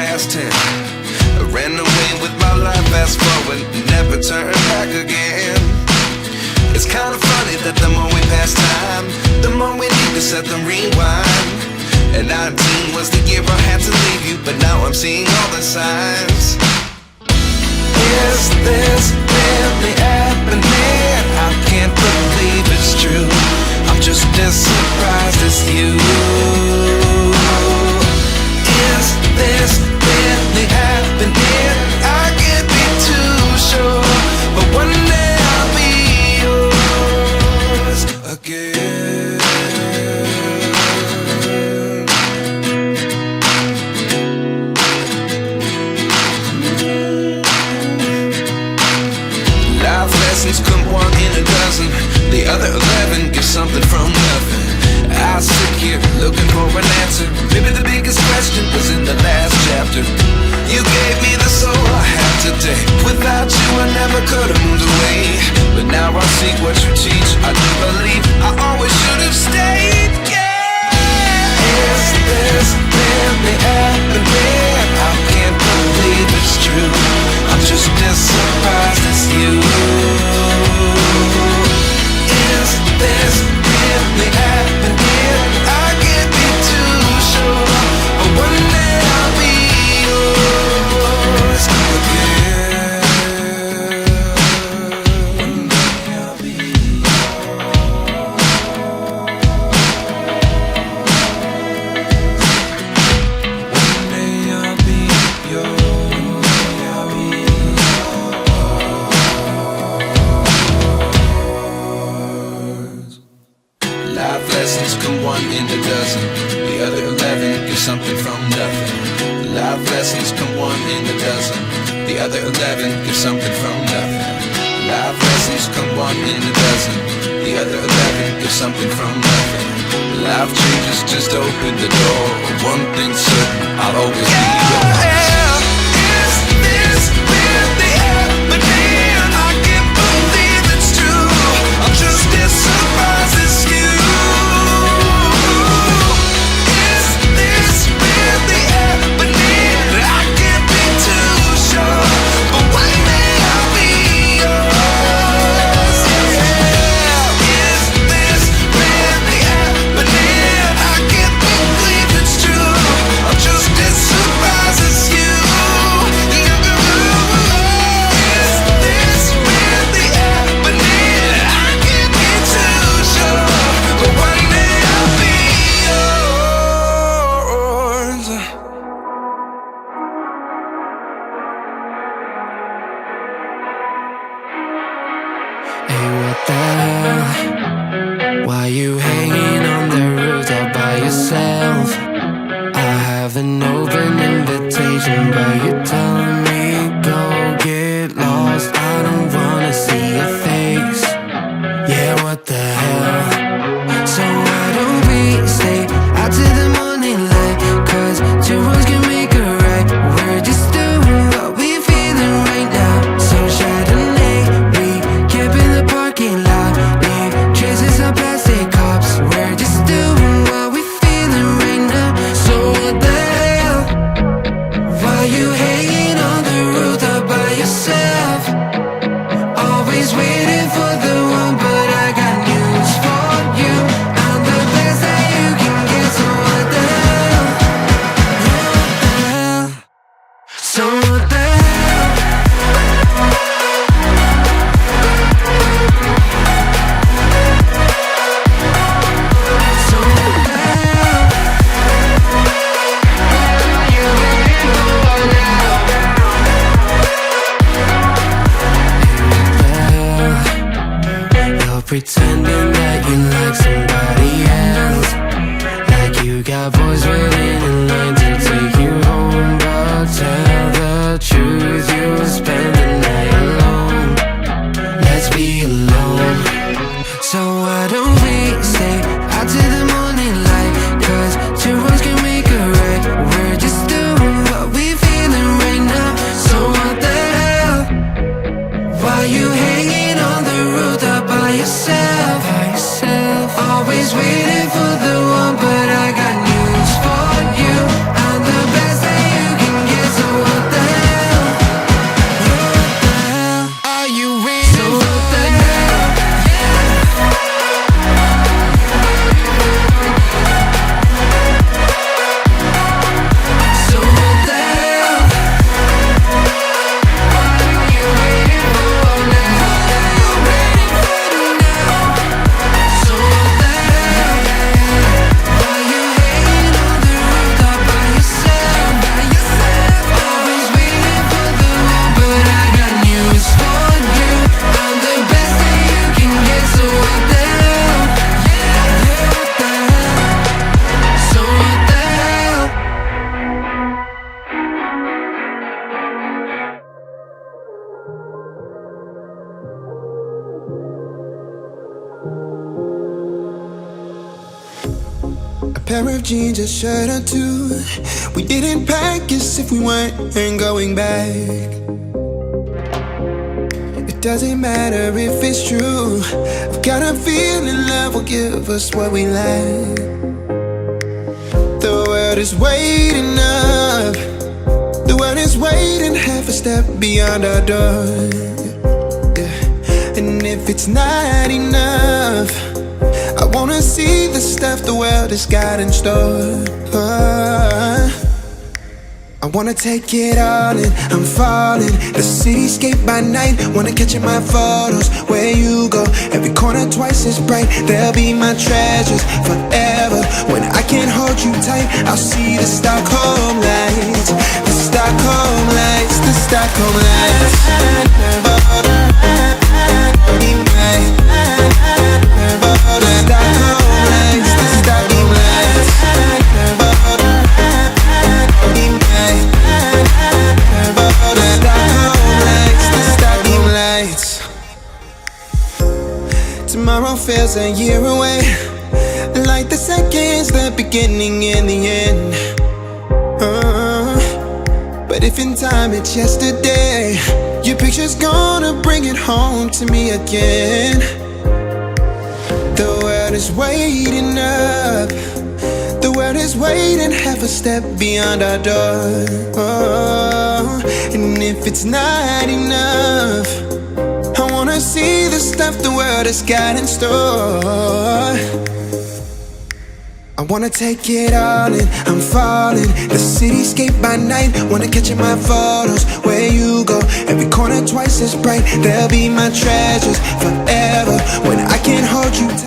past 10. I ran away with my life, fast forward, never turn back again. It's kind of funny that the more we pass time, the more we need to set them rewind. And 19 was the year I had to leave you, but now I'm seeing all the signs. Is this really happening? I can't believe it's true. I'm just as surprised as you. Is this really happening? I can't be too sure, but one day I'll be yours again. Life lessons come one in a dozen. The other 11 give something from nothing. I sit here looking for an answer. Maybe the biggest question was in the last chapter. You gave me the soul I have today. Without you I never could have moved away. But now I see what you teach. I do believe I always should have stayed. Yeah. Is this really happening? I can't believe it's true. I'm just as surprised as you. Is this really happening? I can't be too sure, but one day I'll be yours again. One day I'll be yours. One day I'll be yours. I'll be yours. Life lessons come one in a dozen. The other 11 give something from nothing. Life lessons come one in a dozen. The other 11 give something from nothing. Life lessons come one in a dozen. The other 11 give something from nothing. Life changes just open the door. One thing's certain, I'll always be yours. Is this really happening? I can't believe it's true. I'm just as surprised as you. Is this really happening? I can't be too sure, but one day I'll be yours. Yeah. Is this really happening? I can't believe it's true. I'm just as surprised as you. Is this really happening? I can't be too sure, but one day I'll be yours. Hey, what the hell? Why you hanging on the roof all by yourself? I have an open invitation, but you're telling me go get lost. I don't wanna see your face. Yeah, what the hell? So why don't we stay out till the morning light? 'Cause two wrongs can make a right. We're just doing what we feeling right now. So Chardonnay, we camp in the parking lot. Leave traces of plastic cups. We're just doing what we feeling right now. So what the hell? Why you hanging pair of jeans, a shirt or two. We didn't pack as if we weren't going back. It doesn't matter if it's true. I've got a feeling love will give us what we lack. The world is waiting up. The world is waiting half a step beyond our door. Yeah. And if it's not enough, I wanna see the stuff the world has got in store. I wanna take it all in, I'm falling. The cityscape by night, wanna catch in my photos. Where you go, every corner twice as bright. They'll be my treasures forever. When I can't hold you tight, I'll see the Stockholm lights. The Stockholm lights, the Stockholm lights. Tomorrow feels a year away, like the seconds, the beginning and the end. But if in time it's yesterday, your picture's gonna bring it home to me again. The world is waiting up. The world is waiting half a step beyond our door. And if it's not enough, I wanna see the stuff the world has got in store. I wanna take it all in, I'm falling. The cityscape by night, wanna catch in my photos. Where you go, every corner twice as bright. They'll be my treasures forever.